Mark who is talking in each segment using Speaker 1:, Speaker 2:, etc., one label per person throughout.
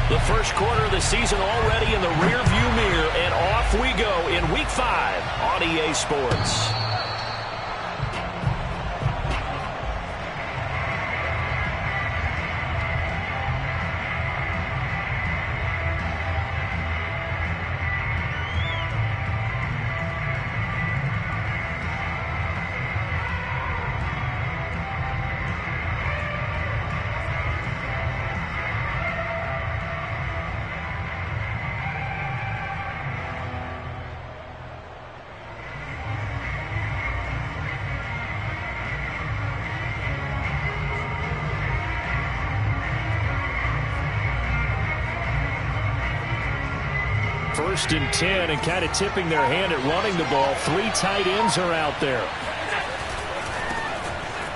Speaker 1: The first quarter of the season already in the rearview mirror, and off we go in Week 5 on EA Sports. First and 10, and kind of tipping their hand at running the ball. 3 tight ends are out there.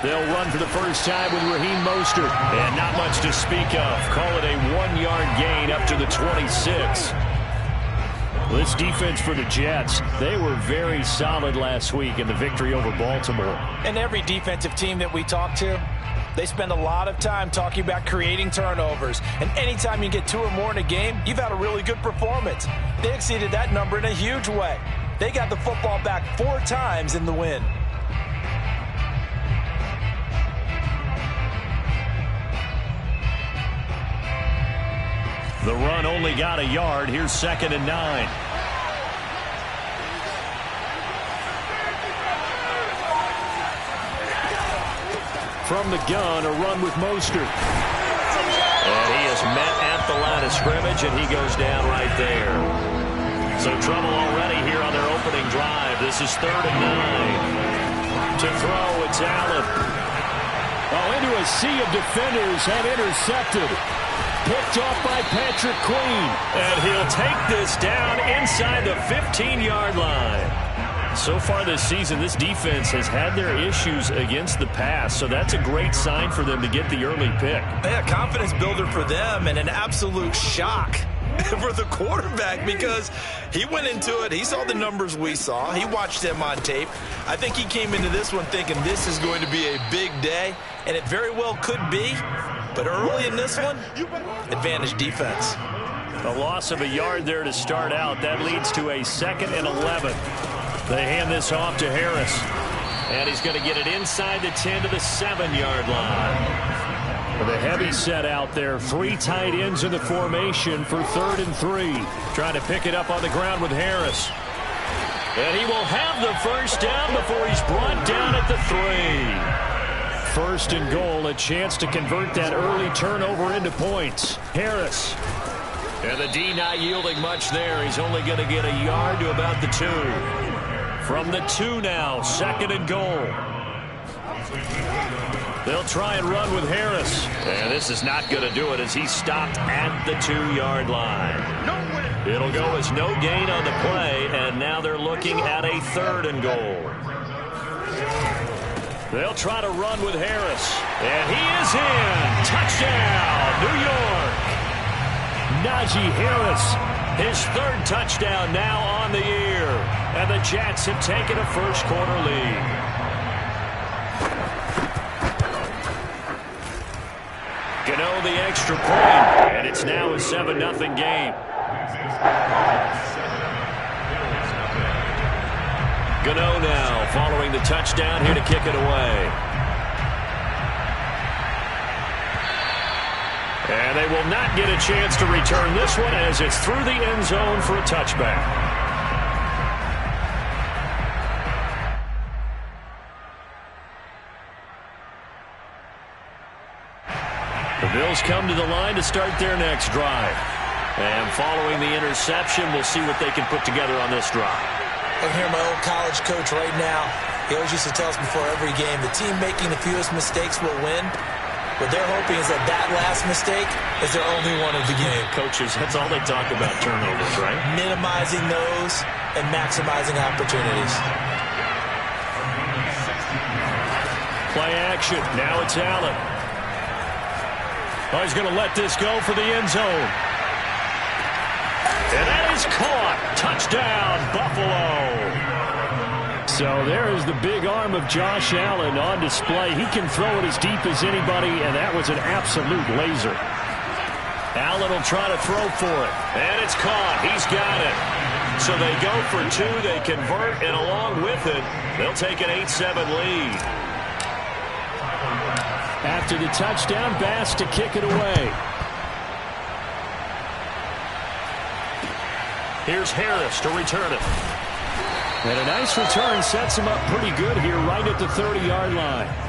Speaker 1: They'll run for the first time with Raheem Mostert. And not much to speak of. Call it a 1-yard gain up to the 26. This defense for the Jets, they were very solid last week in the victory over Baltimore.
Speaker 2: And every defensive team that we talk to, they spend a lot of time talking about creating turnovers. And anytime you get 2 or more in a game, you've had a really good performance. They exceeded that number in a huge way. They got the football back 4 times in the win.
Speaker 1: The run only got a yard. Here's 2nd and 9. From the gun, a run with Mostert. And he is met at the line of scrimmage, and he goes down right there. So trouble already here on their opening drive. This is 3rd and 9. To throw, it's Allen. Oh, into a sea of defenders and intercepted. Picked off by Patrick Queen. And he'll take this down inside the 15-yard line. So far this season, this defense has had their issues against the pass, so that's a great sign for them to get the early pick.
Speaker 2: Yeah, confidence builder for them and an absolute shock for the quarterback because he went into it. He saw the numbers we saw. He watched them on tape. I think he came into this one thinking this is going to be a big day, and it very well could be. But early in this one, advantage defense.
Speaker 1: A loss of a yard there to start out. That leads to a 2nd and 11. They hand this off to Harris. And he's going to get it inside the 10 to the 7-yard line. With a heavy set out there. 3 tight ends in the formation for 3rd and 3. Trying to pick it up on the ground with Harris. And he will have the first down before he's brought down at the 3. 1st and goal. A chance to convert that early turnover into points. Harris. And the D not yielding much there. He's only going to get a yard to about the 2. From the 2 now, 2nd and goal. They'll try and run with Harris. And this is not going to do it as he's stopped at the 2-yard line. It'll go as no gain on the play, and now they're looking at a 3rd and goal. They'll try to run with Harris. And he is in. Touchdown, New York. Najee Harris. His 3rd touchdown now on the year. And the Jets have taken a first-quarter lead. Gano the extra point. And it's now a 7-0 game. Gano now following the touchdown here to kick it away. And they will not get a chance to return this one as it's through the end zone for a touchback. The Bills come to the line to start their next drive. And following the interception, we'll see what they can put together on this drive.
Speaker 2: I hear my old college coach right now. He always used to tell us before every game, the team making the fewest mistakes will win. What they're hoping is that that last mistake is their only one of the game.
Speaker 1: Coaches, that's all they talk about, turnovers, right?
Speaker 2: Minimizing those and maximizing opportunities.
Speaker 1: Play action. Now it's Allen. Oh, he's going to let this go for the end zone. And that is caught. Touchdown, Buffalo. So there is the big arm of Josh Allen on display. He can throw it as deep as anybody, and that was an absolute laser. Allen will try to throw for it. And it's caught. He's got it. So they go for two. They convert, and along with it, they'll take an 8-7 lead. After the touchdown, Bass to kick it away. Here's Harris to return it. And a nice return sets him up pretty good here right at the 30-yard line.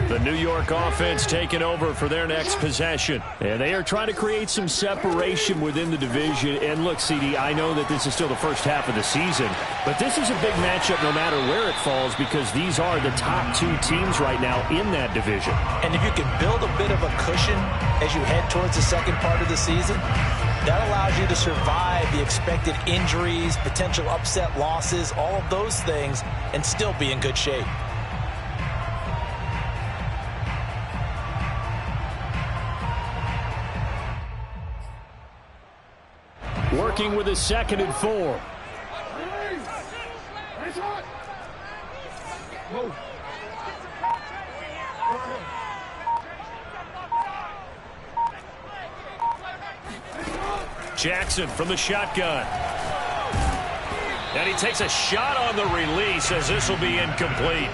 Speaker 1: The New York offense taking over for their next possession. And they are trying to create some separation within the division. And look, CD, I know that this is still the first half of the season, but this is a big matchup no matter where it falls because these are the top two teams right now in that division.
Speaker 2: And if you can build a bit of a cushion as you head towards the second part of the season, that allows you to survive the expected injuries, potential upset losses, all of those things, and still be in good shape.
Speaker 1: Working with a 2nd and 4. Jackson from the shotgun. And he takes a shot on the release as this will be incomplete.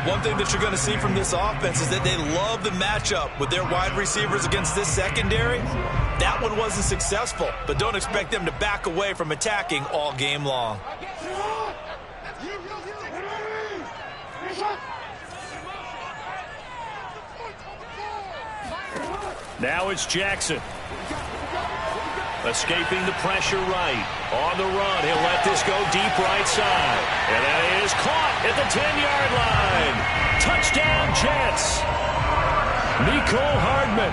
Speaker 2: One thing that you're going to see from this offense is that they love the matchup with their wide receivers against this secondary. That one wasn't successful, but don't expect them to back away from attacking all game long.
Speaker 1: Now it's Jackson. Escaping the pressure right. On the run, he'll let this go deep right side. And that is caught at the 10-yard line. Touchdown, Jets. Mecole Hardman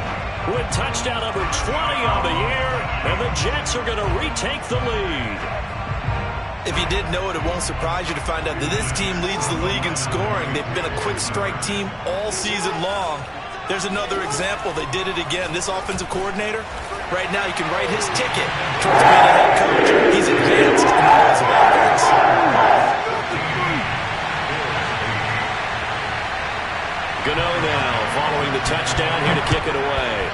Speaker 1: with touchdown number 20 on the year, and the Jets are going to retake the lead.
Speaker 2: If you didn't know it, it won't surprise you to find out that this team leads the league in scoring. They've been a quick strike team all season long. There's another example. They did it again. This offensive coordinator, right now you can write his ticket towards being a head coach. He's advanced in the halls of offense.
Speaker 1: Gano now following the touchdown here to kick it away.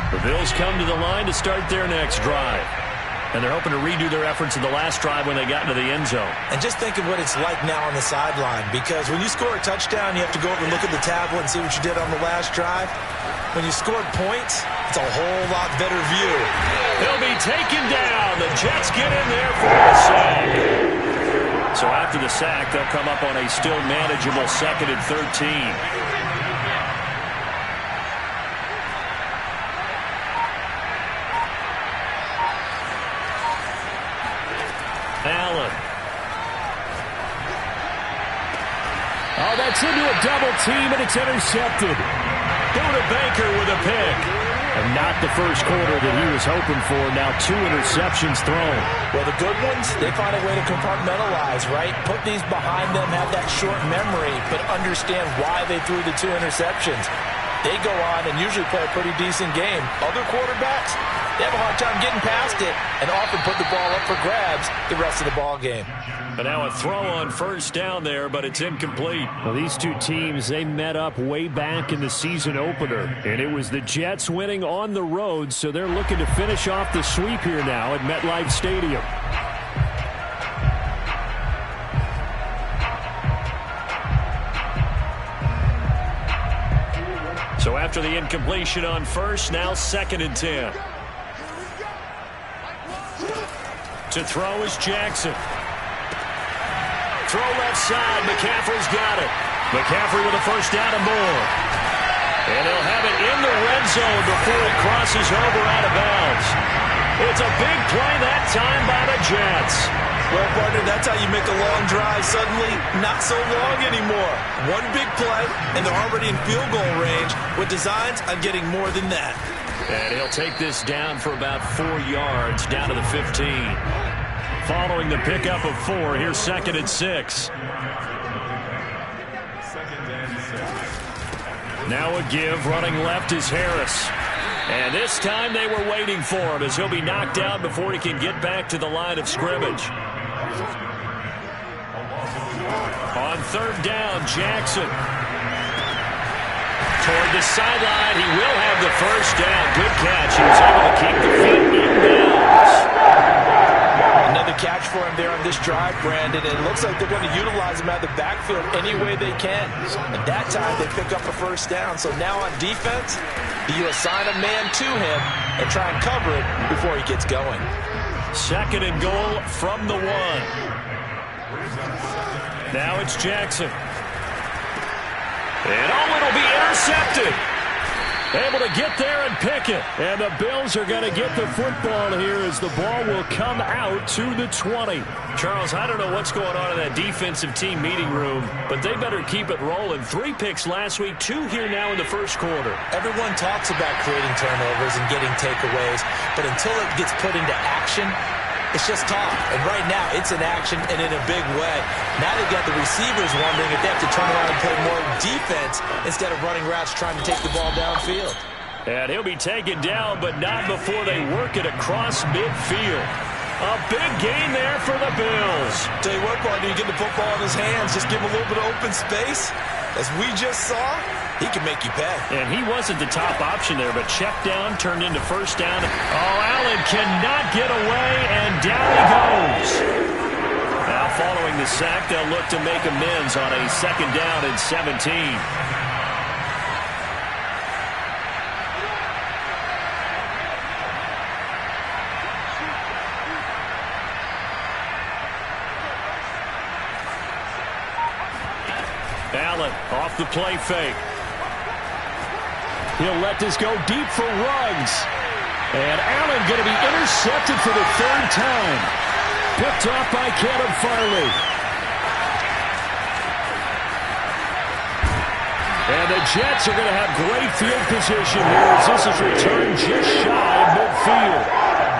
Speaker 1: The Bills come to the line to start their next drive. And they're hoping to redo their efforts in the last drive when they got into the end zone.
Speaker 2: And just think of what it's like now on the sideline, because when you score a touchdown, you have to go over and look at the tablet and see what you did on the last drive. When you scored points, it's a whole lot better view.
Speaker 1: He'll be taken down. The Jets get in there for a sack. So after the sack, they'll come up on a still manageable 2nd and 13. Allen. Oh, that's into a double team, and it's intercepted. Buda Baker with a pick. And not the first quarter that he was hoping for. Now 2 interceptions thrown.
Speaker 2: Well, the good ones, they find a way to compartmentalize, right? Put these behind them, have that short memory, but understand why they threw the 2 interceptions. They go on and usually play a pretty decent game. Other quarterbacks, they have a hard time getting past it and often put the ball up for grabs the rest of the ball game.
Speaker 1: And now a throw on first down there, but it's incomplete. Well, these two teams, they met up way back in the season opener, and it was the Jets winning on the road, so they're looking to finish off the sweep here now at MetLife Stadium. So after the incompletion on first, now 2nd and 10. To throw is Jackson. Throw left side. McCaffrey's got it. McCaffrey with a first down and more. And they'll have it in the red zone before it crosses over out of bounds. It's a big play that time by the Jets.
Speaker 2: Well, partner, that's how you make a long drive suddenly not so long anymore. One big play, and they're already in field goal range with designs on getting more than that.
Speaker 1: And he'll take this down for about 4 yards, down to the 15. Following the pickup of 4, here's 2nd and 6. Now a give, running left is Harris. And this time they were waiting for him as he'll be knocked out before he can get back to the line of scrimmage. On 3rd down, Jackson. Toward the sideline, he will have the first down. Good catch. He was able to keep the feet inbounds.
Speaker 2: Another catch for him there on this drive, Brandon. And it looks like they're going to utilize him out of the backfield any way they can. And that time they pick up a first down. So now on defense, you assign a man to him and try and cover it before he gets going.
Speaker 1: 2nd and goal from the 1. Now it's Jackson. And it'll be intercepted. Able to get there and pick it. And the Bills are going to get the football here as the ball will come out to the 20. Charles, I don't know what's going on in that defensive team meeting room, but they better keep it rolling. 3 picks last week, 2 here now in the first quarter.
Speaker 2: Everyone talks about creating turnovers and getting takeaways, but until it gets put into action, it's just talk. And right now, it's in action and in a big way. Now they've got the receivers wondering if they have to turn around and play more defense instead of running routes trying to take the ball downfield.
Speaker 1: And he'll be taken down, but not before they work it across midfield. A big gain there for the Bills.
Speaker 2: Tell you what, partner, you get the football in his hands, just give him a little bit of open space. As we just saw, he can make you pay.
Speaker 1: And he wasn't the top option there, but check down turned into first down. Oh, Allen cannot get away, and down he goes. Now following the sack, they'll look to make amends on a 2nd down and 17. Allen off the play fake. He'll let this go deep for Ruggs. And Allen going to be intercepted for the 3rd time. Picked off by Caleb Farley. And the Jets are going to have great field position here as this is returned just shy of midfield.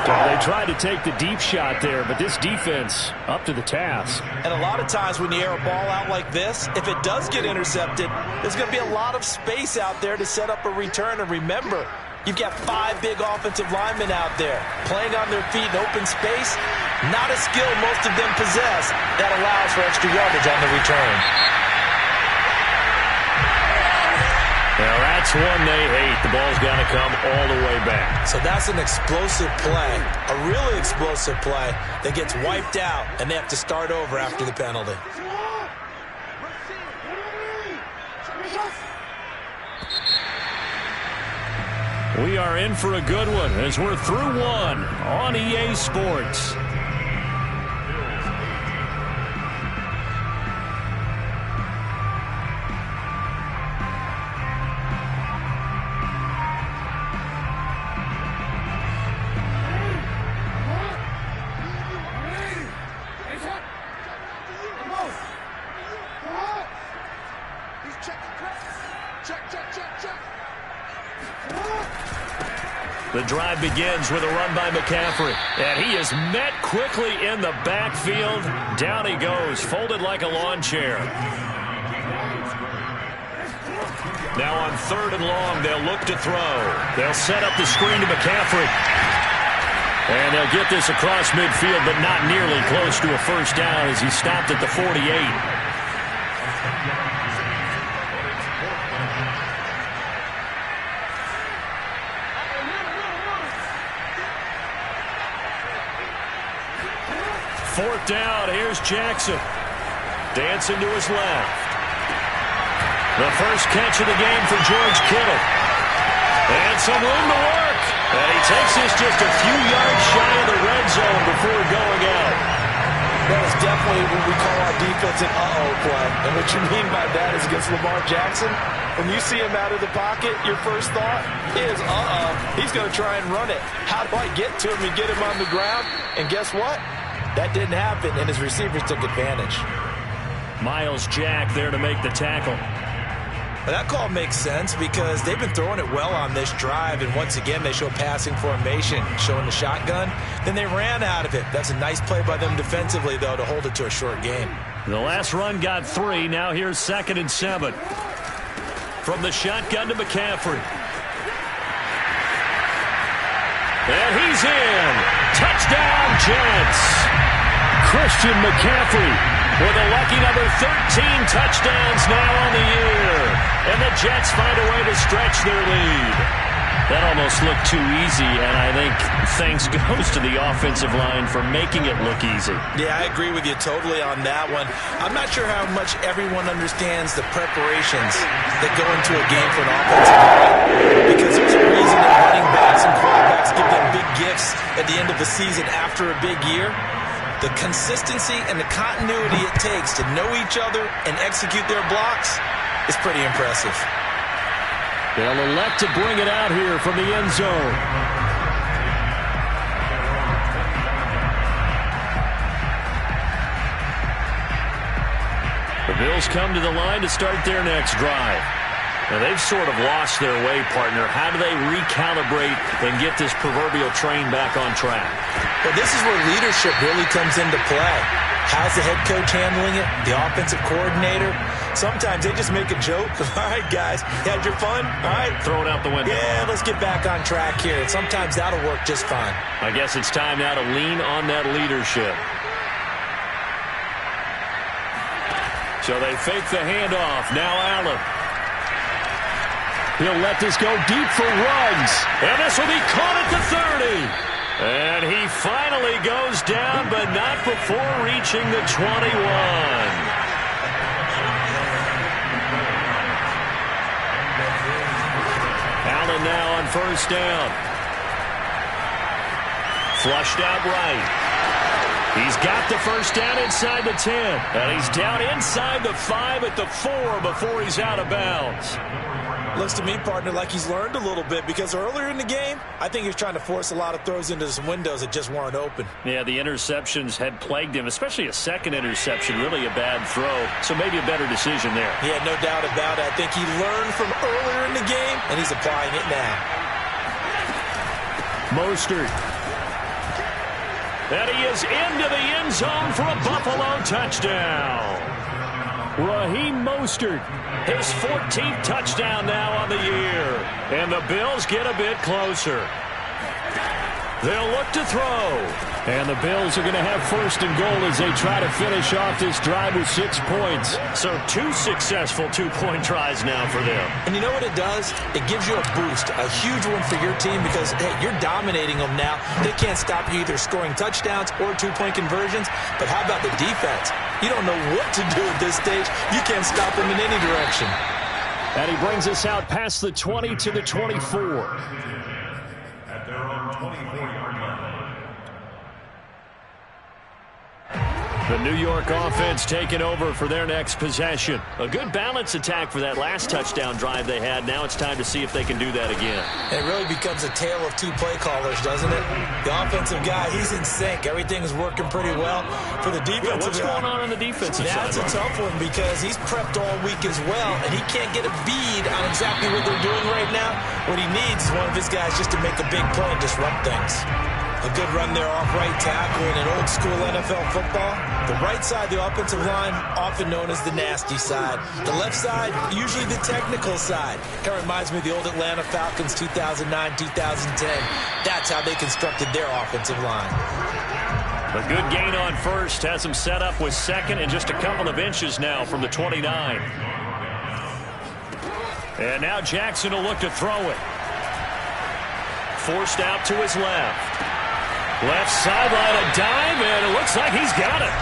Speaker 1: They tried to take the deep shot there, but this defense up to the task.
Speaker 2: And a lot of times when you air a ball out like this, if it does get intercepted, there's going to be a lot of space out there to set up a return. And remember, you've got 5 big offensive linemen out there playing on their feet in open space. Not a skill most of them possess that allows for extra yardage on the return.
Speaker 1: Well, that's one they hate. The ball's got to come all the way back.
Speaker 2: So that's an explosive play, a really explosive play that gets wiped out, and they have to start over after the penalty.
Speaker 1: We are in for a good one as we're through 1 on EA Sports. The drive begins with a run by McCaffrey. And he is met quickly in the backfield. Down he goes, folded like a lawn chair. Now on 3rd and long, they'll look to throw. They'll set up the screen to McCaffrey. And they'll get this across midfield, but not nearly close to a first down as he stopped at the 48. Fourth down, here's Jackson. Dancing to his left. The first catch of the game for George Kittle. And some room to work. And he takes this just a few yards shy of the red zone before going out.
Speaker 2: That is definitely what we call our defense an uh-oh play. And what you mean by that is against Lamar Jackson, when you see him out of the pocket, your first thought is, he's going to try and run it. How do I get to him and get him on the ground? And guess what? That didn't happen, and his receivers took advantage.
Speaker 1: Miles Jack there to make the tackle.
Speaker 2: But that call makes sense because they've been throwing it well on this drive, and once again they show passing formation, showing the shotgun. Then they ran out of it. That's a nice play by them defensively, though, to hold it to a short gain.
Speaker 1: The last run got 3. Now here's 2nd and 7. From the shotgun to McCaffrey. And he's in. Touchdown, Jets. Christian McCaffrey with a lucky number 13 touchdowns now on the year. And the Jets find a way to stretch their lead. That almost looked too easy, and I think thanks goes to the offensive line for making it look easy.
Speaker 2: Yeah, I agree with you totally on that one. I'm not sure how much everyone understands the preparations that go into a game for an offensive line, because there's a reason that running backs and quarterbacks give them big gifts at the end of the season after a big year. The consistency and the continuity it takes to know each other and execute their blocks is pretty impressive.
Speaker 1: They'll elect to bring it out here from the end zone. The Bills come to the line to start their next drive. Now, they've sort of lost their way, partner. How do they recalibrate and get this proverbial train back on track?
Speaker 2: Well, this is where leadership really comes into play. How's the head coach handling it? The offensive coordinator? Sometimes they just make a joke. All right, guys, you had your fun? All right.
Speaker 1: Throw it out the window.
Speaker 2: Yeah, let's get back on track here. And sometimes that'll work just fine.
Speaker 1: I guess it's time now to lean on that leadership. So they fake the handoff. Now Allen. He'll let this go deep for runs. And this will be caught at the 30. And he finally goes down, but not before reaching the 21. Allen now on first down. Flushed out right. He's got the first down inside the 10. And he's down inside the 5 at the 4 before he's out of bounds.
Speaker 2: Looks to me, partner, like he's learned a little bit, because earlier in the game, I think he was trying to force a lot of throws into some windows that just weren't open.
Speaker 1: Yeah, the interceptions had plagued him, especially a second interception, really a bad throw. So maybe a better decision there.
Speaker 2: Yeah, no doubt about it. I think he learned from earlier in the game, and he's applying it now.
Speaker 1: Mostert. And he is into the end zone for a Buffalo touchdown. Raheem Mostert, his 14th touchdown now on the year. And the Bills get a bit closer. They'll look to throw. And the Bills are going to have first and goal as they try to finish off this drive with 6 points. So 2 successful two-point tries now for them.
Speaker 2: And you know what it does? It gives you a boost, a huge one for your team, because, hey, you're dominating them now. They can't stop you either scoring touchdowns or two-point conversions. But how about the defense? You don't know what to do at this stage. You can't stop them in any direction.
Speaker 1: And he brings us out past the 20 to the 24.
Speaker 3: At their own 24-yard line.
Speaker 1: The New York offense taking over for their next possession. A good balance attack for that last touchdown drive they had. Now it's time to see if they can do that again.
Speaker 2: It really becomes a tale of two play callers, doesn't it? The offensive guy, he's in sync. Everything is working pretty well. For the defensive
Speaker 1: what's going on the defensive side?
Speaker 2: That's a tough one, because he's prepped all week as well, and he can't get a bead on exactly what they're doing right now. What he needs is one of his guys just to make a big play and disrupt things. A good run there off right tackle in an old school NFL football. The right side, the offensive line, often known as the nasty side. The left side, usually the technical side. Kind of reminds me of the old Atlanta Falcons 2009-2010. That's how they constructed their offensive line.
Speaker 1: A good gain on first has him set up with second and just a couple of inches now from the 29. And now Jackson will look to throw it. Forced out to his left. Left sideline, a dive, and it looks like he's got it.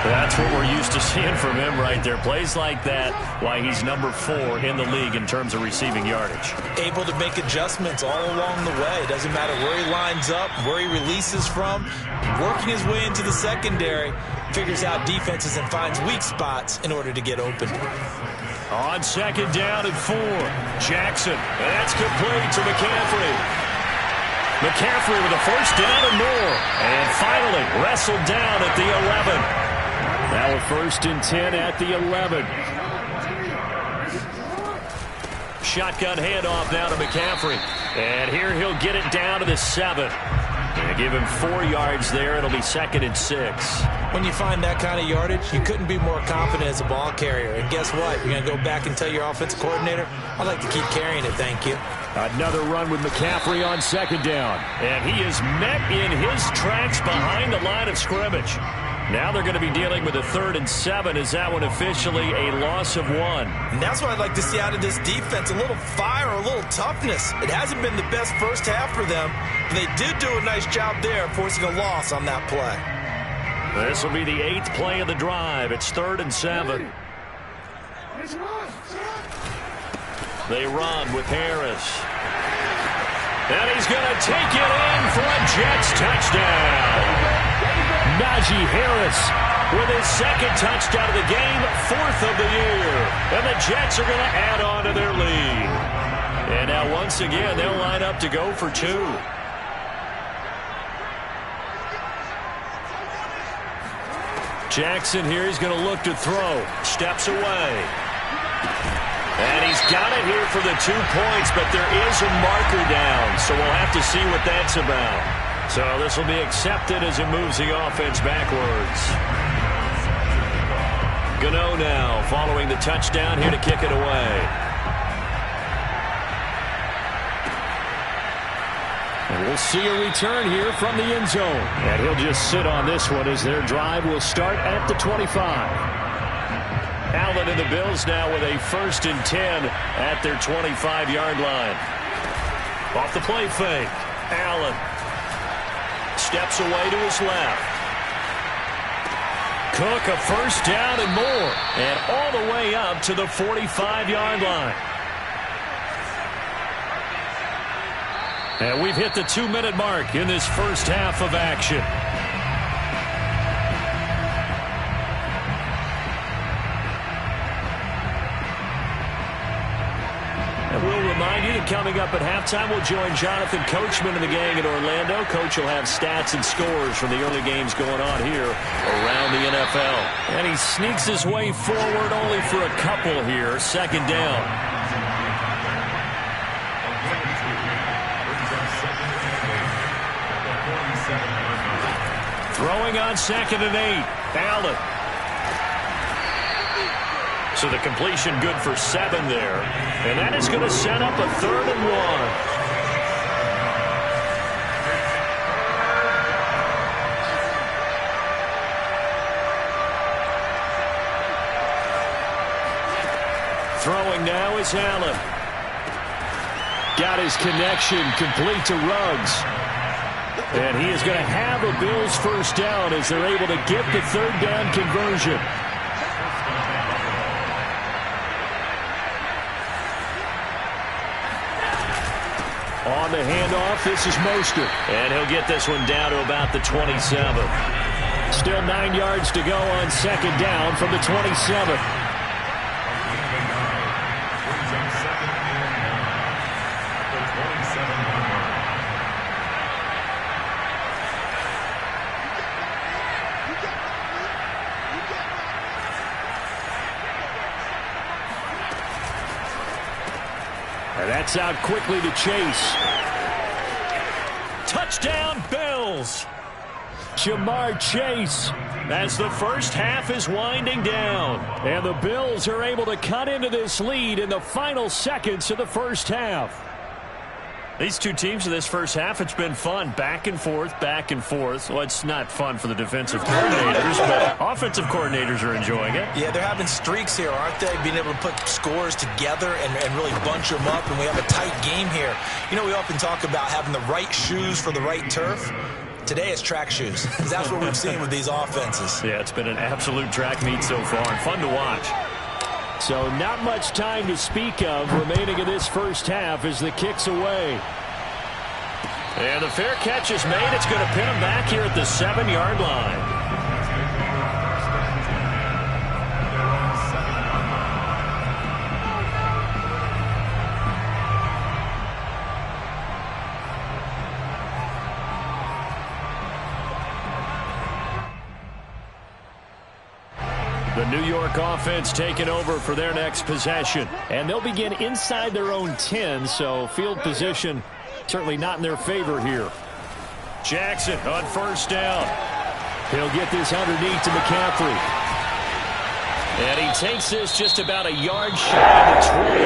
Speaker 1: That's what we're used to seeing from him right there. Plays like that, why he's number 4 in the league in terms of receiving yardage.
Speaker 2: Able to make adjustments all along the way. Doesn't matter where he lines up, where he releases from. Working his way into the secondary. figures out defenses and finds weak spots in order to get open.
Speaker 1: On second down and 4, Jackson. And that's complete to McCaffrey. McCaffrey with a first down and more. And finally wrestled down at the 11. Now a 1st and 10 at the 11. Shotgun handoff now to McCaffrey. And here he'll get it down to the 7. And give him 4 yards there. It'll be 2nd and 6.
Speaker 2: When you find that kind of yardage, you couldn't be more confident as a ball carrier. And guess what? You're going to go back and tell your offensive coordinator, I'd like to keep carrying it, thank you.
Speaker 1: Another run with McCaffrey on 2nd down. And he is met in his tracks behind the line of scrimmage. Now they're going to be dealing with a 3rd and 7. Is that one officially a loss of 1?
Speaker 2: And that's what I'd like to see out of this defense, a little fire, a little toughness. It hasn't been the best first half for them, but they did do a nice job there forcing a loss on that play.
Speaker 1: This will be the 8th play of the drive. It's 3rd and 7. They run with Harris. And he's going to take it in for a Jets touchdown. Najee Harris with his 2nd touchdown of the game, 4th of the year. And the Jets are going to add on to their lead. And now once again, they'll line up to go for 2. Jackson here, he's going to look to throw. Steps away. And he's got it here for the 2 points, but there is a marker down, so we'll have to see what that's about. So this will be accepted as it moves the offense backwards. Gano now following the touchdown here to kick it away. And we'll see a return here from the end zone. And he'll just sit on this one as their drive will start at the 25. Allen and the Bills now with a 1st and 10 at their 25-yard line. Off the play fake. Allen steps away to his left. Cook a 1st down and more. And all the way up to the 45-yard line. And we've hit the 2-minute mark in this first half of action. And we'll remind you that coming up at halftime, we'll join Jonathan Coachman and the gang in Orlando. Coach will have stats and scores from the early games going on here around the NFL. And he sneaks his way forward only for a couple here. 2nd down. Throwing on 2nd and 8. Allen. So the completion good for 7 there. And that is going to set up a 3rd and 1. Throwing now is Allen. Got his connection complete to Ruggs. And he is going to have a Bills 1st down as they're able to get the 3rd down conversion. On the handoff, this is Mostert. And he'll get this one down to about the 27. Still 9 yards to go on 2nd down from the 27. And that's out quickly to Chase. Touchdown, Bills. Jamar Chase as the first half is winding down. And the Bills are able to cut into this lead in the final seconds of the first half. These two teams in this first half, it's been fun. Back and forth, back and forth. Well, it's not fun for the defensive coordinators, but offensive coordinators are enjoying it.
Speaker 2: Yeah, they're having streaks here, aren't they? Being able to put scores together and really bunch them up, and we have a tight game here. You know, we often talk about having the right shoes for the right turf. Today it's track shoes, because that's what we've seen with these offenses.
Speaker 1: Yeah, it's been an absolute track meet so far, and fun to watch. So not much time to speak of remaining in this first half as the kick's away. And the fair catch is made. It's going to pin him back here at the 7-yard line. New York offense taking over for their next possession. And they'll begin inside their own 10, so field position certainly not in their favor here. Jackson on first down. He'll get this underneath to McCaffrey. And he takes this just about a yard shy of the 20.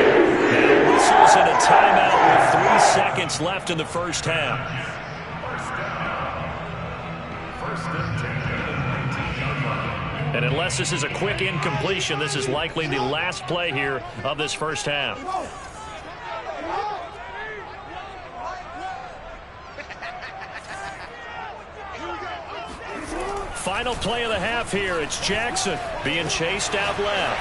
Speaker 1: And whistles in a timeout with 3 seconds left in the first half. And unless this is a quick incompletion, this is likely the last play here of this first half. Final play of the half here. It's Jackson being chased out left.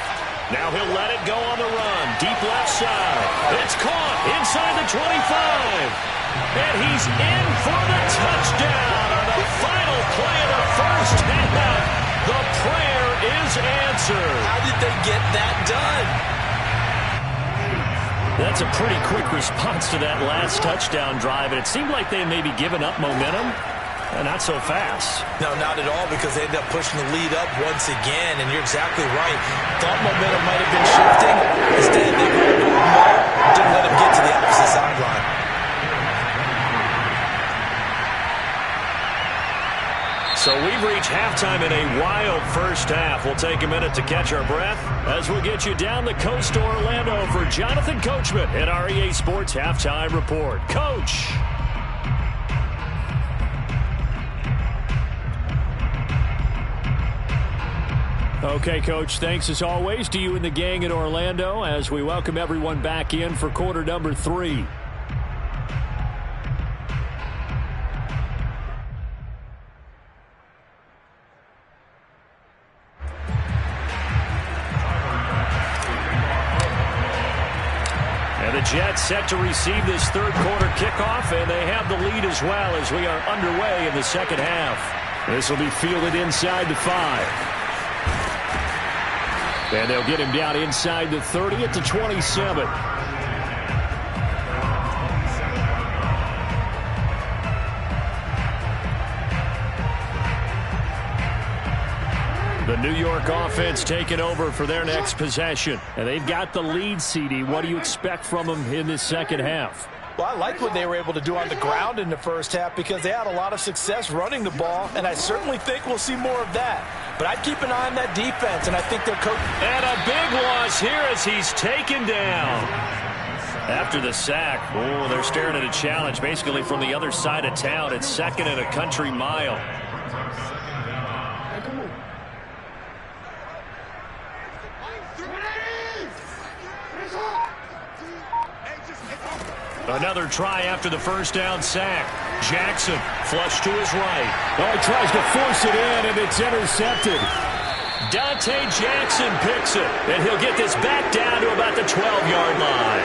Speaker 1: Now he'll let it go on the run. Deep left side. It's caught inside the 25. And he's in for the touchdown on the final play of the first half. The prayer is answered.
Speaker 2: How did they get that done?
Speaker 1: That's a pretty quick response to that last touchdown drive. And it seemed like they may be giving up momentum. Not so fast.
Speaker 2: No, not at all, because they ended up pushing the lead up once again, and you're exactly right. Thought momentum might have been shifting. Instead, they didn't let him get to the opposite sideline.
Speaker 1: So we've reached halftime in a wild first half. We'll take a minute to catch our breath as we'll get you down the coast to Orlando for Jonathan Coachman at our EA Sports Halftime Report. Coach. Okay, Coach, thanks as always to you and the gang in Orlando as we welcome everyone back in for quarter number 3. And the Jets set to receive this third quarter kickoff, and they have the lead as well as we are underway in the second half. This will be fielded inside the 5. And they'll get him down inside the 30 at the 27. The New York offense taking over for their next possession. And they've got the lead, CD. What do you expect from them in this second half?
Speaker 4: Well, I like what they were able to do on the ground in the first half because they had a lot of success running the ball, and I certainly think we'll see more of that. But I'd keep an eye on that defense, and I think they're coaching.
Speaker 1: And a big loss here as he's taken down. After the sack, they're staring at a challenge basically from the other side of town. It's second and a country mile. Another try after the first down sack. Jackson flush to his right.
Speaker 5: He tries to force it in, and it's intercepted.
Speaker 1: Dante Jackson picks it, and he'll get this back down to about the 12-yard line.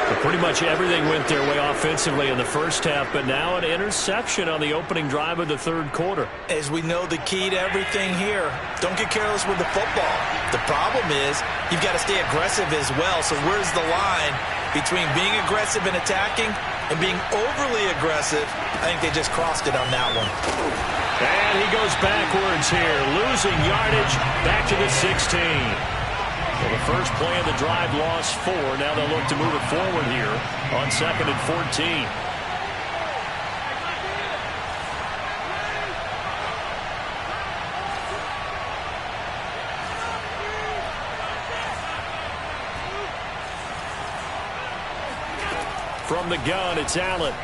Speaker 1: But pretty much everything went their way offensively in the first half, but now an interception on the opening drive of the third quarter.
Speaker 2: As we know, the key to everything here, don't get careless with the football. The problem is you've got to stay aggressive as well. So where's the line between being aggressive and attacking and being overly aggressive? I think they just crossed it on that one.
Speaker 1: And he goes backwards here, losing yardage back to the 16. Well, the first play of the drive lost 4. Now they'll look to move it forward here on 2nd and 14. From the gun, it's Allen.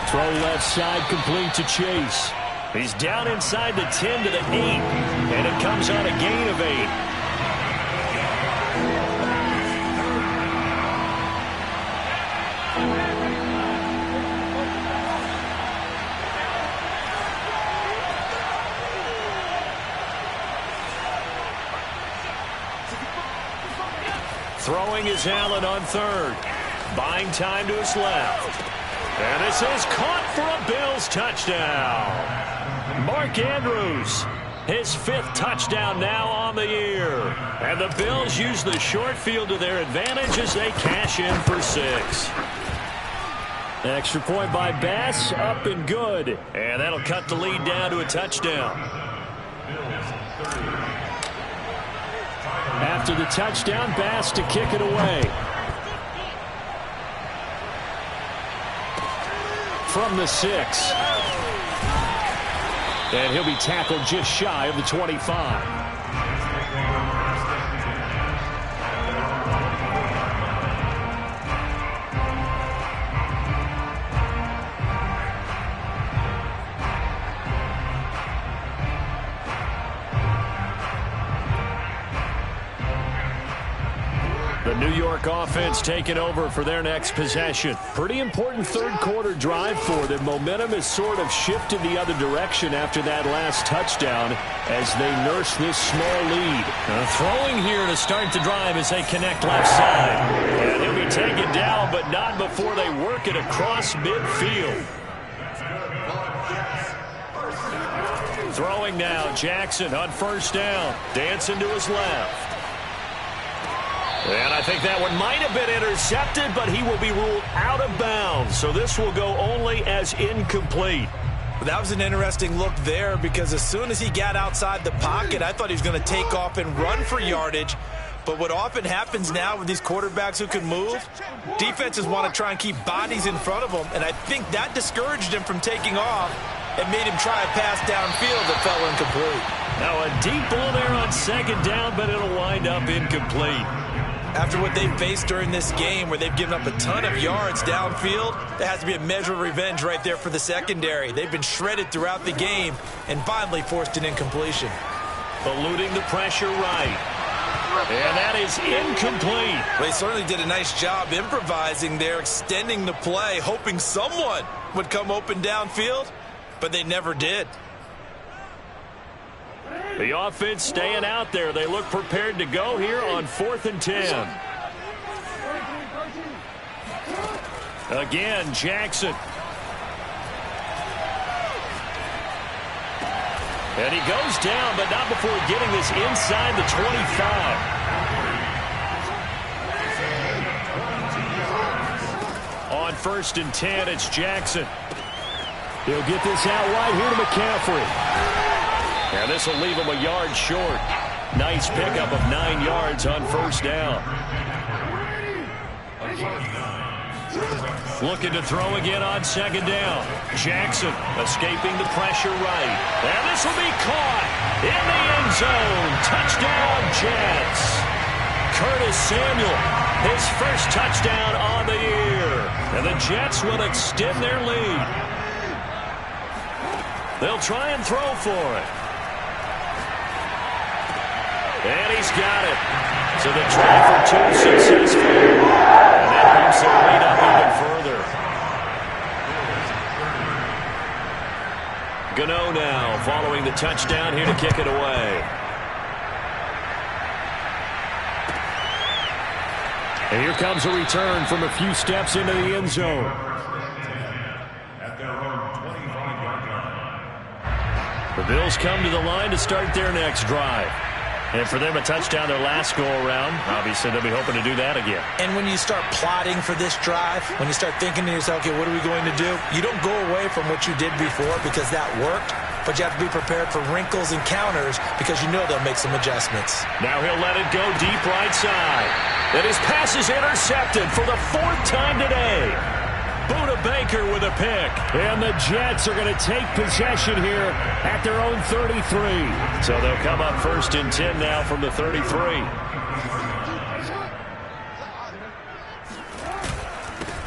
Speaker 5: Throw left side complete to Chase.
Speaker 1: He's down inside the 10 to the 8. And it comes on a gain of 8. Throwing is Allen on 3rd. Buying time to his left. And this is caught for a Bills touchdown. Mark Andrews, his 5th touchdown now on the year. And the Bills use the short field to their advantage as they cash in for 6. Extra point by Bass, up and good. And that'll cut the lead down to a touchdown.
Speaker 5: After the touchdown, Bass to kick it away. From the 6. And he'll be tackled just shy of the 25. The New York offense taking over for their next possession. Pretty important third quarter drive for them. Momentum has sort of shifted the other direction after that last touchdown as they nurse this small lead.
Speaker 1: Throwing here to start the drive as they connect left side. And he'll be taken down, but not before they work it across midfield. Throwing now, Jackson on first down. Dancing to his left. And I think that one might have been intercepted, but he will be ruled out of bounds. So this will go only as incomplete.
Speaker 2: That was an interesting look there because as soon as he got outside the pocket, I thought he was going to take off and run for yardage. But what often happens now with these quarterbacks who can move, defenses want to try and keep bodies in front of them. And I think that discouraged him from taking off and made him try a pass downfield that fell incomplete.
Speaker 1: Now a deep ball there on second down, but it'll wind up incomplete.
Speaker 2: After what they've faced during this game where they've given up a ton of yards downfield, there has to be a measure of revenge right there for the secondary. They've been shredded throughout the game and finally forced an incompletion.
Speaker 1: Eluding the pressure right. And that is incomplete.
Speaker 2: They certainly did a nice job improvising there, extending the play, hoping someone would come open downfield, but they never did.
Speaker 1: The offense staying out there. They look prepared to go here on 4th and 10. Again, Jackson. And he goes down, but not before getting this inside the 25. On 1st and 10, it's Jackson.
Speaker 5: He'll get this out wide here to McCaffrey.
Speaker 1: And this will leave him a yard short. Nice pickup of 9 yards on first down. Looking to throw again on second down. Jackson escaping the pressure right. And this will be caught in the end zone. Touchdown, Jets. Curtis Samuel, his first touchdown on the year. And the Jets will extend their lead. They'll try and throw for it. And he's got it. So the try for 2 successful. And that bumps their lead up even further. Gano now following the touchdown here to kick it away.
Speaker 5: And here comes a return from a few steps into the end zone.
Speaker 3: At their own 25-yard line.
Speaker 1: The Bills come to the line to start their next drive. And for them, a touchdown their last go-around. Obviously, they'll be hoping to do that again.
Speaker 2: And when you start plotting for this drive, when you start thinking to yourself, okay, what are we going to do? You don't go away from what you did before because that worked, but you have to be prepared for wrinkles and counters because you know they'll make some adjustments.
Speaker 1: Now he'll let it go deep right side. And his pass is intercepted for the 4th time today. Buda Baker with a pick.
Speaker 5: And the Jets are going to take possession here at their own 33.
Speaker 1: So they'll come up 1st and 10 now from the 33.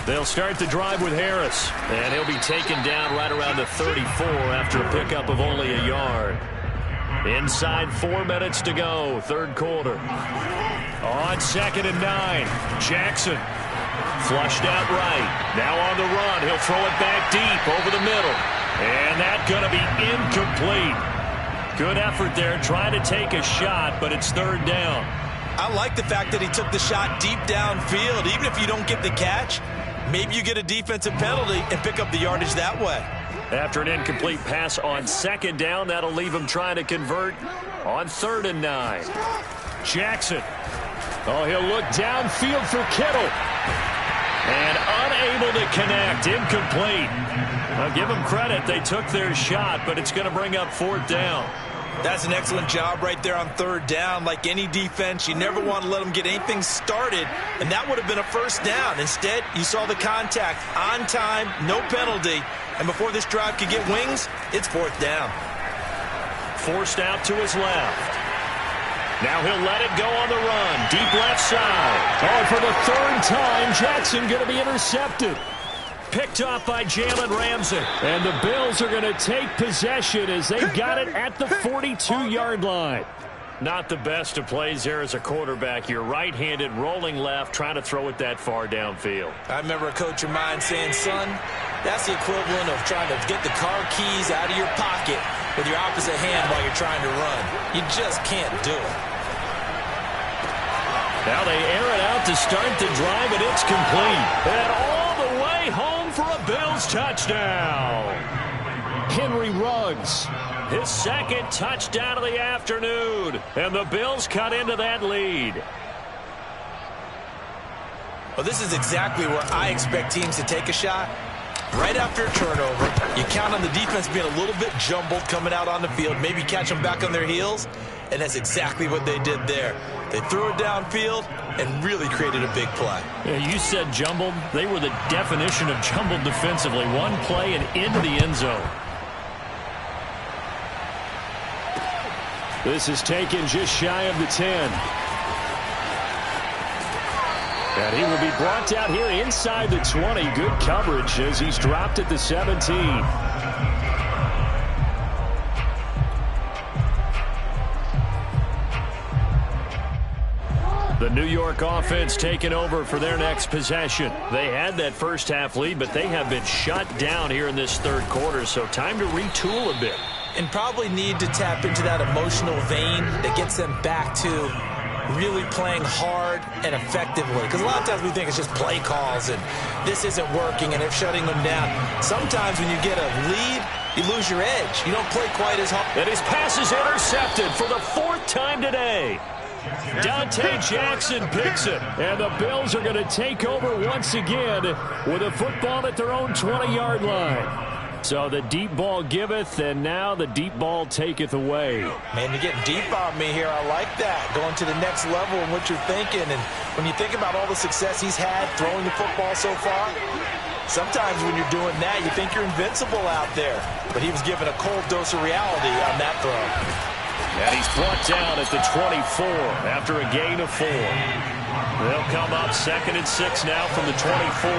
Speaker 1: They'll start the drive with Harris. And he'll be taken down right around the 34 after a pickup of only a yard. Inside 4 minutes to go, third quarter. On 2nd and 9, Jackson. Flushed out right. Now on the run. He'll throw it back deep over the middle. And that's going to be incomplete. Good effort there trying to take a shot, but it's 3rd down.
Speaker 2: I like the fact that he took the shot deep downfield. Even if you don't get the catch, maybe you get a defensive penalty and pick up the yardage that way.
Speaker 1: After an incomplete pass on 2nd down, that'll leave him trying to convert on 3rd and 9. Jackson.
Speaker 5: Oh, he'll look downfield for Kittle.
Speaker 1: And unable to connect. Incomplete. I'll give them credit. They took their shot, but it's going to bring up 4th down.
Speaker 2: That's an excellent job right there on third down. Like any defense, you never want to let them get anything started, and that would have been a first down. Instead, you saw the contact on time, no penalty, and before this drive could get wings, it's fourth down.
Speaker 1: Forced out to his left. Now he'll let it go on the run. Deep left side.
Speaker 5: Oh, for the third time, Jackson going to be intercepted.
Speaker 1: Picked off by Jalen Ramsey.
Speaker 5: And the Bills are going to take possession as they got it at the 42-yard line.
Speaker 1: Not the best of plays there as a quarterback. You're right-handed, rolling left, trying to throw it that far downfield.
Speaker 2: I remember a coach of mine saying, son, that's the equivalent of trying to get the car keys out of your pocket with your opposite hand while you're trying to run. You just can't do it.
Speaker 1: Now they air it out to start the drive, and it's complete. And all the way home for a Bills touchdown.
Speaker 5: Henry Ruggs.
Speaker 1: His second touchdown of the afternoon. And the Bills cut into that lead.
Speaker 2: Well, this is exactly where I expect teams to take a shot. Right after a turnover, you count on the defense being a little bit jumbled coming out on the field, maybe catch them back on their heels, and that's exactly what they did there. They threw it downfield and really created a big play.
Speaker 1: Yeah, you said jumbled. They were the definition of jumbled defensively. One play and into the end zone.
Speaker 5: This is taken just shy of the 10. And he will be brought down here inside the 20. Good coverage as he's dropped at the 17. The New York offense taking over for their next possession. They had that first half lead, but they have been shut down here in this third quarter, so time to retool a bit.
Speaker 2: And probably need to tap into that emotional vein that gets them back to really playing hard and effectively. Because a lot of times we think it's just play calls and this isn't working and they're shutting them down. Sometimes when you get a lead, you lose your edge. You don't play quite as hard.
Speaker 1: And his pass is intercepted for the fourth time today. Dante Jackson picks it.
Speaker 5: And the Bills are going to take over once again with a football at their own 20-yard line. So the deep ball giveth, and now the deep ball taketh away.
Speaker 2: Man, you're getting deep on me here. I like that. Going to the next level in what you're thinking. And when you think about all the success he's had throwing the football so far, sometimes when you're doing that, you think you're invincible out there. But he was given a cold dose of reality on that throw.
Speaker 1: And he's brought down at the 24 after a gain of 4. They'll come up 2nd and 6 now from the 24.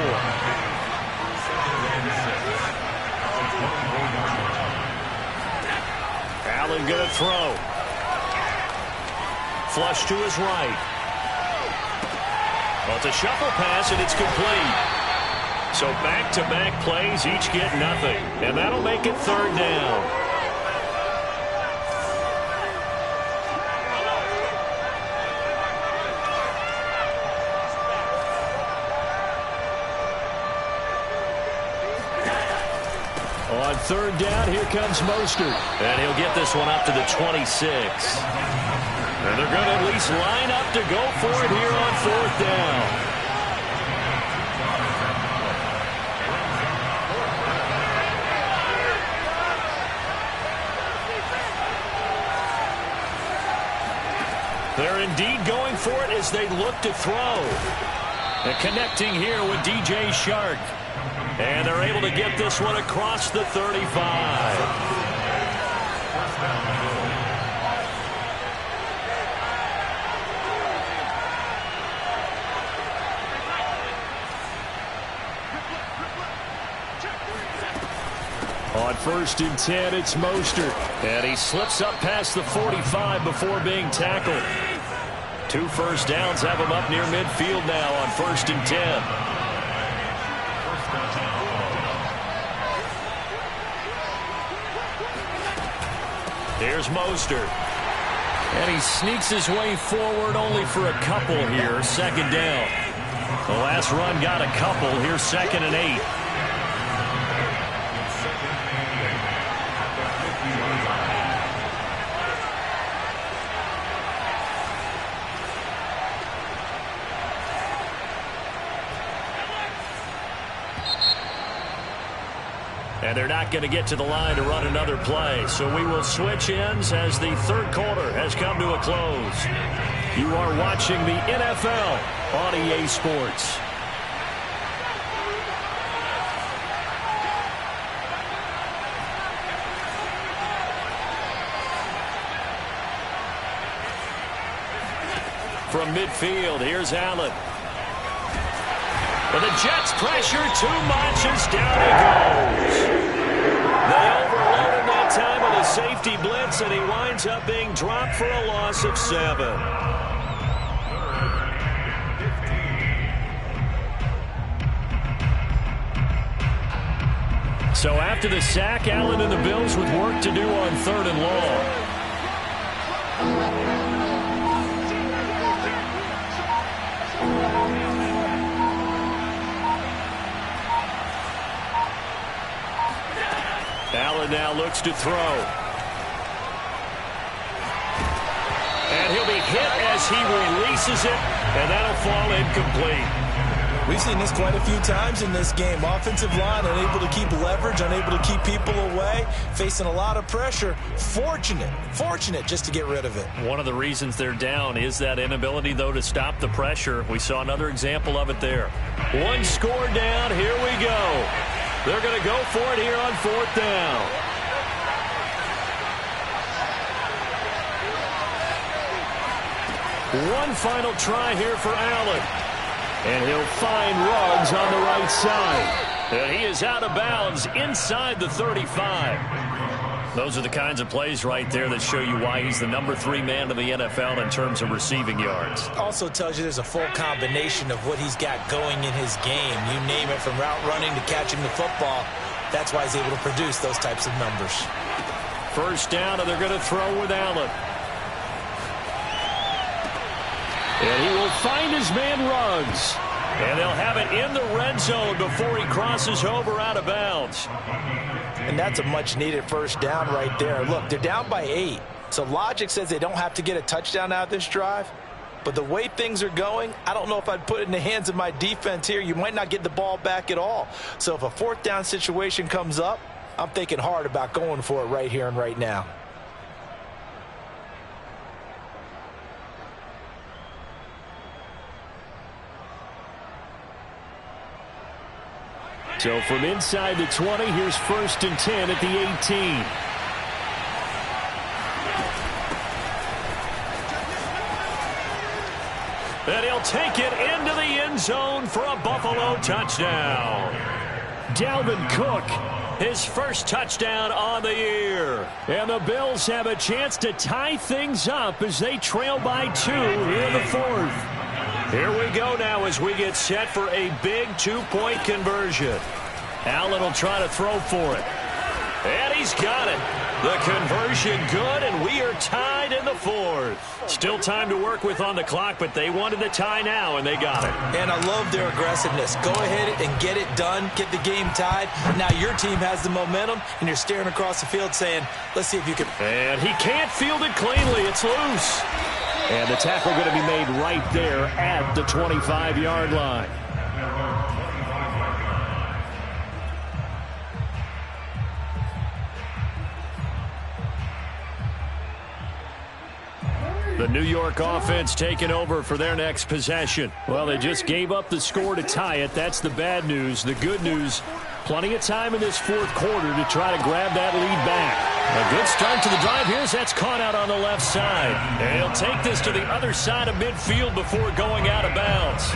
Speaker 1: Allen going to throw. Flush to his right. Well, it's a shuffle pass, and it's complete. So back-to-back plays, each get nothing. And that'll make it third down.
Speaker 5: On third down, here comes Mostert.
Speaker 1: And he'll get this one up to the 26. And they're going to at least line up to go for it here on fourth down. They're indeed going for it as they look to throw. And connecting here with DJ Shark. And they're able to get this one across the 35.
Speaker 5: On 1st and 10, it's Mostert.
Speaker 1: And he slips up past the 45 before being tackled. 2 first downs have him up near midfield now on 1st and 10. Here's Mostert. And he sneaks his way forward only for a couple here. 2nd down. The last run got a couple. Here's 2nd and 8. And they're not going to get to the line to run another play. So we will switch ends as the third quarter has come to a close. You are watching the NFL on EA Sports. From midfield, here's Allen. But the Jets pressure too much as down he goes. They overloaded that time with a safety blitz, and he winds up being dropped for a loss of 7. So after the sack, Allen and the Bills with work to do on 3rd and long. Allen now looks to throw. And he'll be hit as he releases it, and that'll fall incomplete.
Speaker 2: We've seen this quite a few times in this game. Offensive line unable to keep leverage, unable to keep people away, facing a lot of pressure. Fortunate just to get rid of it.
Speaker 1: One of the reasons they're down is that inability, though, to stop the pressure. We saw another example of it there. One score down. Here we go. They're going to go for it here on 4th down. One final try here for Allen. And he'll find Ruggs on the right side. And he is out of bounds inside the 35. Those are the kinds of plays right there that show you why he's the number 3 man in the NFL in terms of receiving yards.
Speaker 2: Also tells you there's a full combination of what he's got going in his game. You name it, from route running to catching the football. That's why he's able to produce those types of numbers.
Speaker 1: 1st down, and they're going to throw with Allen. And he will find his man Ruggs. And they'll have it in the red zone before he crosses over out of bounds.
Speaker 4: And that's a much-needed 1st down right there. Look, they're down by 8. So logic says they don't have to get a touchdown out of this drive. But the way things are going, I don't know if I'd put it in the hands of my defense here. You might not get the ball back at all. So if a 4th down situation comes up, I'm thinking hard about going for it right here and right now.
Speaker 5: So from inside the 20, here's 1st and 10 at the 18.
Speaker 1: And he'll take it into the end zone for a Buffalo touchdown.
Speaker 5: Dalvin Cook,
Speaker 1: his 1st touchdown on the year.
Speaker 5: And the Bills have a chance to tie things up as they trail by 2 here in the 4th.
Speaker 1: Here we go now as we get set for a big 2-point conversion. Allen will try to throw for it. And he's got it. The conversion good, and we are tied in the 4th. Still time to work with on the clock, but they wanted the tie now, and they got it.
Speaker 2: And I love their aggressiveness. Go ahead and get it done. Get the game tied. Now your team has the momentum, and you're staring across the field saying, let's see if you can.
Speaker 1: And he can't field it cleanly. It's loose.
Speaker 5: And the tackle going to be made right there at the 25-yard line.
Speaker 1: The New York offense taking over for their next possession.
Speaker 5: Well, they just gave up the score to tie it. That's the bad news. The good news, plenty of time in this 4th quarter to try to grab that lead back.
Speaker 1: A good start to the drive here as that's caught out on the left side. And he'll take this to the other side of midfield before going out of bounds.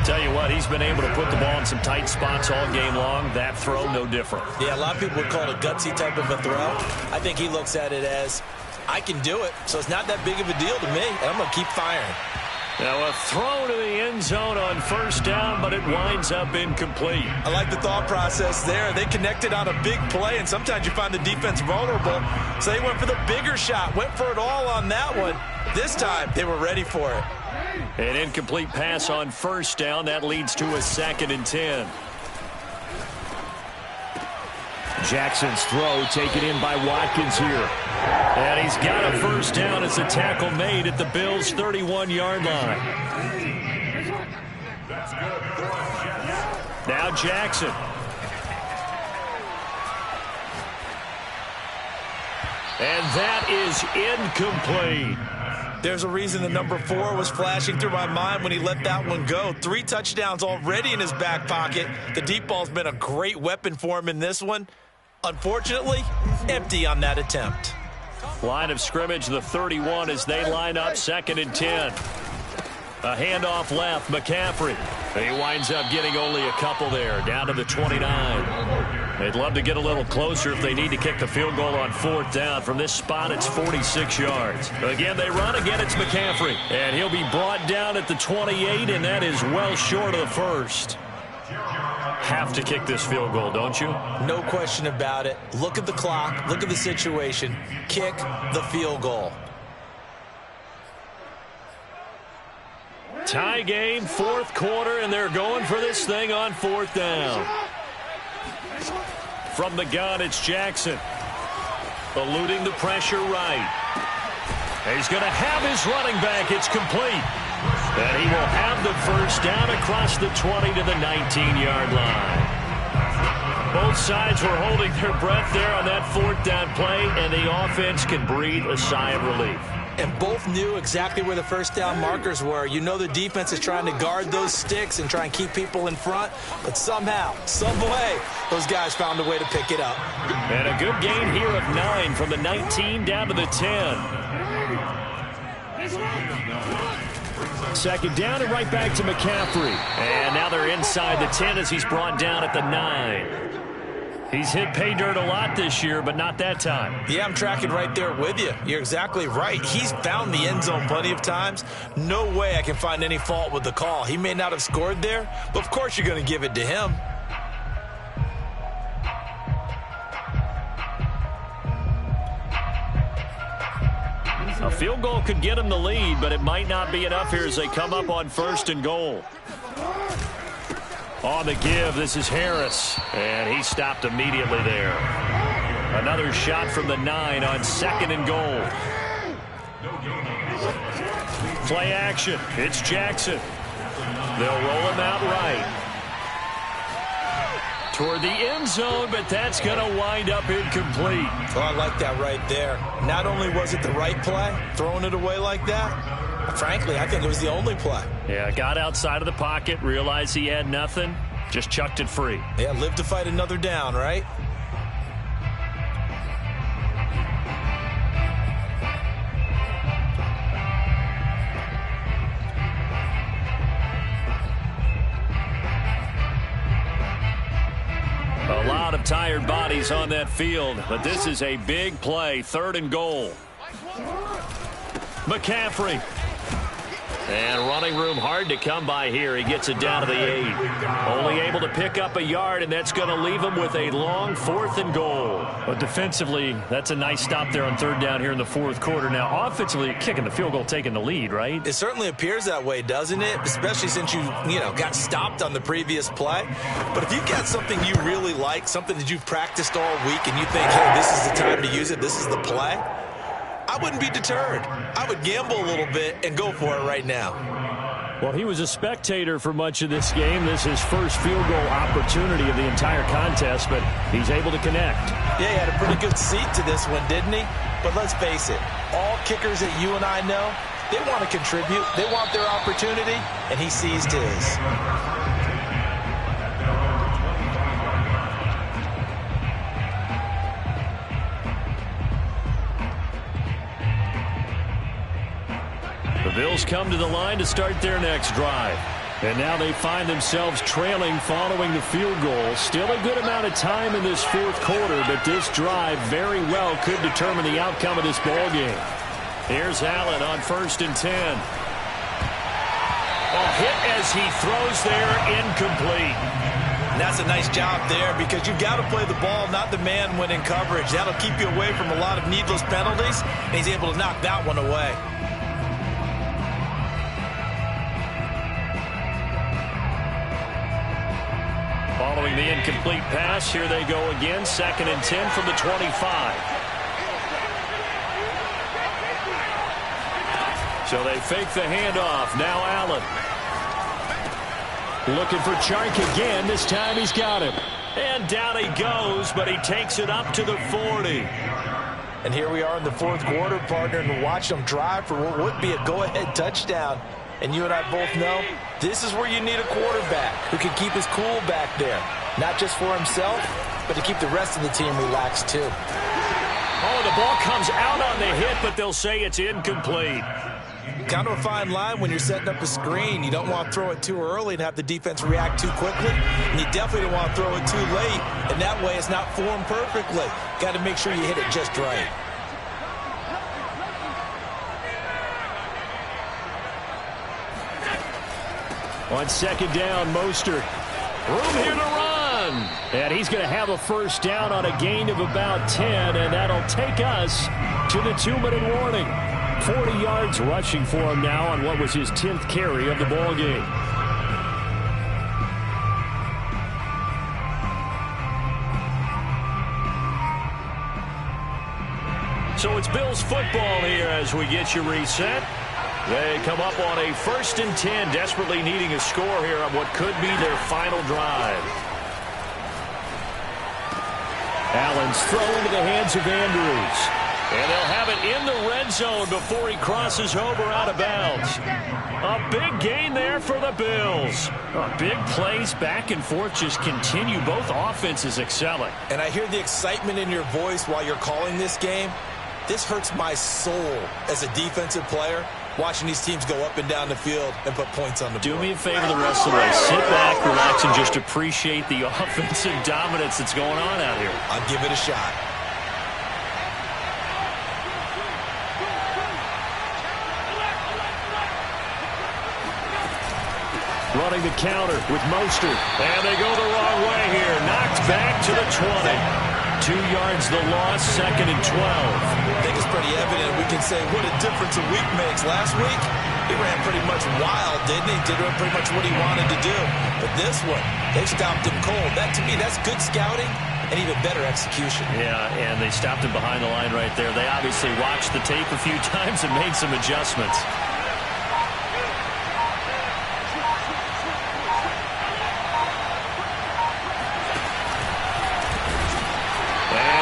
Speaker 1: Tell you what, he's been able to put the ball in some tight spots all game long. That throw, no different.
Speaker 2: Yeah, a lot of people would call it a gutsy type of a throw. I think he looks at it as, I can do it, so it's not that big of a deal to me, and I'm going to keep firing.
Speaker 1: Now a throw to the end zone on 1st down, but it winds up incomplete.
Speaker 2: I like the thought process there. They connected on a big play, and sometimes you find the defense vulnerable. So they went for the bigger shot, went for it all on that one. This time, they were ready for it.
Speaker 1: An incomplete pass on 1st down. That leads to a 2nd and 10.
Speaker 5: Jackson's throw taken in by Watkins here.
Speaker 1: And he's got a 1st down as a tackle made at the Bills' 31-yard line. Now Jackson. And that is incomplete.
Speaker 2: There's a reason the number 4 was flashing through my mind when he let that one go. 3 touchdowns already in his back pocket. The deep ball's been a great weapon for him in this one. Unfortunately, empty on that attempt.
Speaker 1: Line of scrimmage, the 31 as they line up 2nd and 10. A handoff left, McCaffrey. He winds up getting only a couple there, down to the 29. They'd love to get a little closer if they need to kick the field goal on 4th down. From this spot, it's 46 yards. Again, they run. Again, it's McCaffrey. And he'll be brought down at the 28, and that is well short of the first. Have to kick this field goal, don't you?
Speaker 4: No question about it. Look at the clock. Look at the situation. Kick the field goal.
Speaker 1: Tie game, 4th quarter, and they're going for this thing on 4th down. From the gun, it's Jackson. Eluding the pressure right. He's going to have his running back. It's complete. And he will have the first down across the 20 to the 19-yard line. Both sides were holding their breath there on that 4th down play, and the offense can breathe a sigh of relief.
Speaker 4: And both knew exactly where the first down markers were. You know the defense is trying to guard those sticks and try and keep people in front. But somehow, some way, those guys found a way to pick it up.
Speaker 1: And a good gain here of 9 from the 19 down to the 10. 2nd down and right back to McCaffrey. And now they're inside the 10 as he's brought down at the 9. He's hit pay dirt a lot this year, but not that time.
Speaker 2: Yeah, I'm tracking right there with you. You're exactly right. He's found the end zone plenty of times. No way I can find any fault with the call. He may not have scored there, but of course you're going to give it to him.
Speaker 1: A field goal could get him the lead, but it might not be enough here as they come up on 1st and goal. On the give, this is Harris, and he stopped immediately there. Another shot from the 9 on 2nd and goal. Play action, it's Jackson. They'll roll him out right. Toward the end zone, but that's going to wind up incomplete.
Speaker 2: Oh, I like that right there. Not only was it the right play, throwing it away like that, frankly, I think it was the only play.
Speaker 1: Yeah, got outside of the pocket, realized he had nothing, just chucked it free.
Speaker 2: Yeah, live to fight another down, right?
Speaker 1: A lot of tired bodies on that field, but this is a big play, 3rd and goal. McCaffrey. And running room hard to come by here. He gets it down to the 8. Only able to pick up a yard, and that's going to leave him with a long 4th and goal. But defensively, that's a nice stop there on 3rd down here in the 4th quarter. Now, offensively, kicking the field goal, taking the lead, right?
Speaker 2: It certainly appears that way, doesn't it? Especially since you got stopped on the previous play. But if you've got something you really like, something that you've practiced all week, and you think, hey, this is the time to use it, this is the play, I wouldn't be deterred. I would gamble a little bit and go for it right now.
Speaker 5: Well, he was a spectator for much of this game. This is his first field goal opportunity of the entire contest, but he's able to connect.
Speaker 2: Yeah, he had a pretty good seat to this one, didn't he? But let's face it, all kickers that you and I know, they want to contribute. They want their opportunity, and he seized his.
Speaker 1: The Bills come to the line to start their next drive. And now they find themselves trailing following the field goal. Still a good amount of time in this 4th quarter, but this drive very well could determine the outcome of this ball game. Here's Allen on 1st and 10. A hit as he throws there, incomplete.
Speaker 2: And that's a nice job there because you've got to play the ball, not the man when in coverage. That'll keep you away from a lot of needless penalties, and he's able to knock that one away.
Speaker 1: Following the incomplete pass, here they go again. 2nd and 10 from the 25. So they fake the handoff. Now Allen. Looking for Chark again. This time he's got him. And down he goes, but he takes it up to the 40.
Speaker 4: And here we are in the fourth quarter, partner, and watch them drive for what would be a go-ahead touchdown. And you and I both know this is where you need a quarterback who can keep his cool back there. Not just for himself, but to keep the rest of the team relaxed too.
Speaker 1: Oh, the ball comes out on the hit, but they'll say it's incomplete.
Speaker 4: Kind of a fine line when you're setting up a screen. You don't want to throw it too early and have the defense react too quickly. And you definitely don't want to throw it too late, and that way it's not formed perfectly. Got to make sure you hit it just right.
Speaker 5: On second down, Mostert. Room here to run. And he's going to have a first down on a gain of about 10, and that'll take us to the 2-minute warning. 40 yards rushing for him now on what was his 10th carry of the ball game.
Speaker 1: So it's Bills football here as we get you reset. They come up on a 1st and 10, desperately needing a score here on what could be their final drive.
Speaker 5: Allen's throw into the hands of Andrews.
Speaker 1: And they'll have it in the red zone before he crosses over out of bounds. A big gain there for the Bills. Big plays back and forth just continue. Both offenses excelling.
Speaker 4: And I hear the excitement in your voice while you're calling this game. This hurts my soul as a defensive player, watching these teams go up and down the field and put points on the board.
Speaker 1: Do me a favor the rest of the way. Sit back, relax, and just appreciate the offensive dominance that's going on out here.
Speaker 4: I'll give it a shot.
Speaker 5: Running the counter with Mostert.
Speaker 1: And they go the wrong way here. Knocked back to the 20. 2 yards the loss, 2nd and 12.
Speaker 4: I think it's pretty evident. We can say what a difference a week makes. Last week, he ran pretty much wild, didn't he? Did pretty much what he wanted to do. But this one, they stopped him cold. That, to me, that's good scouting and even better execution.
Speaker 1: Yeah, and they stopped him behind the line right there. They obviously watched the tape a few times and made some adjustments.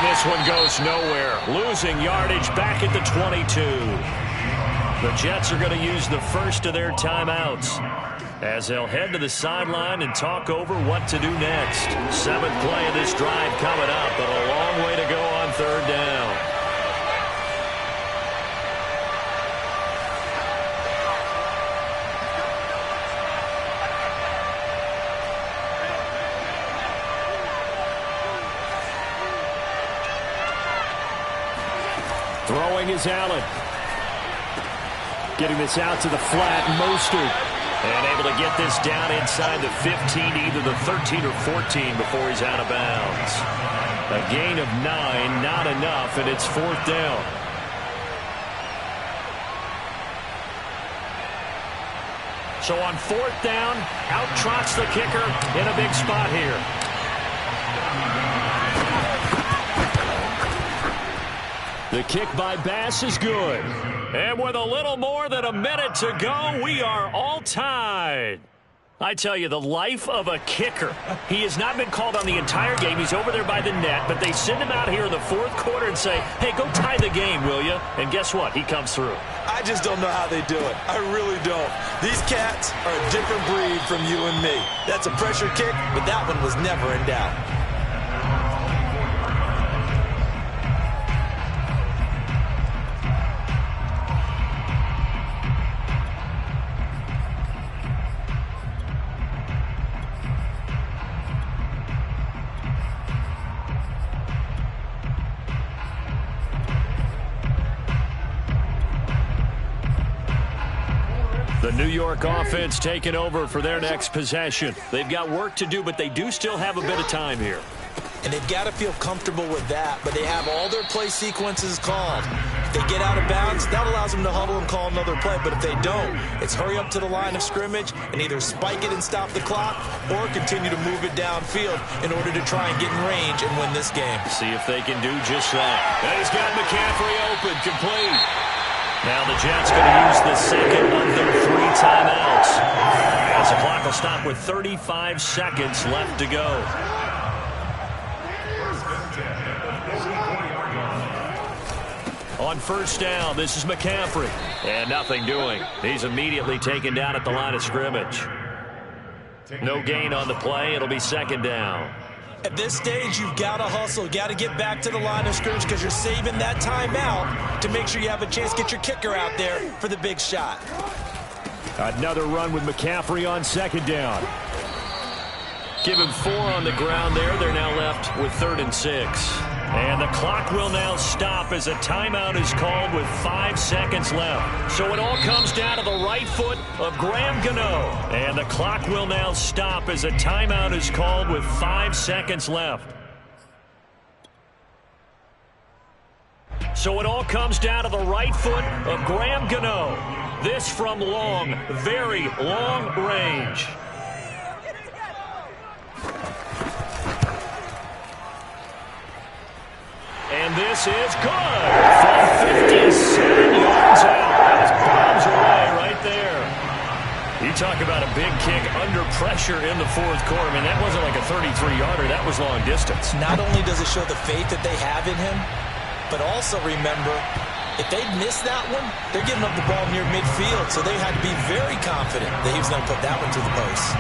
Speaker 1: This one goes nowhere. Losing yardage back at the 22. The Jets are going to use the first of their timeouts as they'll head to the sideline and talk over what to do next. 7th play of this drive coming up, but a long way to go on 3rd down.
Speaker 5: Throwing is Allen. Getting this out to the flat, Mostert.
Speaker 1: And able to get this down inside the 15, either the 13 or 14 before he's out of bounds. A gain of 9, not enough, and it's 4th down. So on 4th down, out trots the kicker in a big spot here.
Speaker 5: The kick by Bass is good.
Speaker 1: And with a little more than a minute to go, we are all tied. I tell you, the life of a kicker. He has not been called on the entire game. He's over there by the net, but they send him out here in the 4th quarter and say, hey, go tie the game, will you? And guess what? He comes through.
Speaker 4: I just don't know how they do it. I really don't. These cats are a different breed from you and me. That's a pressure kick, but that one was never in doubt.
Speaker 5: The New York offense taking over for their next possession. They've got work to do, but they do still have a bit of time here.
Speaker 4: And they've got to feel comfortable with that, but they have all their play sequences called. If they get out of bounds, that allows them to huddle and call another play. But if they don't, it's hurry up to the line of scrimmage and either spike it and stop the clock or continue to move it downfield in order to try and get in range and win this game.
Speaker 1: See if they can do just that. And he's got McCaffrey open, complete. Now the Jets going to use the second of their 3 timeouts, as the clock will stop with 35 seconds left to go. On first down, this is McCaffrey. And nothing doing. He's immediately taken down at the line of scrimmage. No gain on the play. It'll be second down.
Speaker 4: At this stage, you've got to hustle. Got to get back to the line of scrimmage because you're saving that timeout to make sure you have a chance to get your kicker out there for the big shot.
Speaker 5: Another run with McCaffrey on second down.
Speaker 1: Give him 4 on the ground there. They're now left with 3rd and 6. And the clock will now stop as a timeout is called with 5 seconds left. So it all comes down to the right foot of Graham Gano. And the clock will now stop as a timeout is called with 5 seconds left. So it all comes down to the right foot of Graham Gano. This from long, very long range. And this is good from 57 yards out. That bombs away right there. You talk about a big kick under pressure in the 4th quarter. I mean, that wasn't like a 33-yarder. That was long distance.
Speaker 4: Not only does it show the faith that they have in him, but also remember, if they miss that one, they're giving up the ball near midfield, so they had to be very confident that he was going to put that one to the post.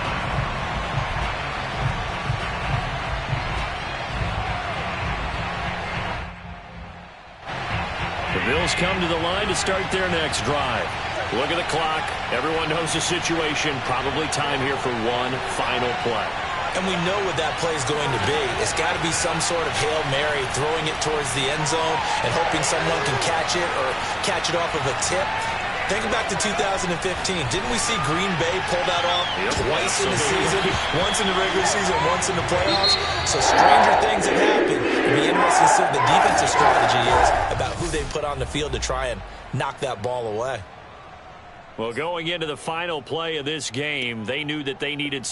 Speaker 1: The Bills come to the line to start their next drive. Look at the clock. Everyone knows the situation. Probably time here for one final play.
Speaker 4: And we know what that play is going to be. It's got to be some sort of Hail Mary, throwing it towards the end zone and hoping someone can catch it or catch it off of a tip. Think back to 2015. Didn't we see Green Bay pull that off twice in the season? Once in the regular season, once in the playoffs. So stranger things have happened. It'll be interesting to see what the defensive strategy is about who they put on the field to try and knock that ball away.
Speaker 1: Well, going into the final play of this game, they knew that they needed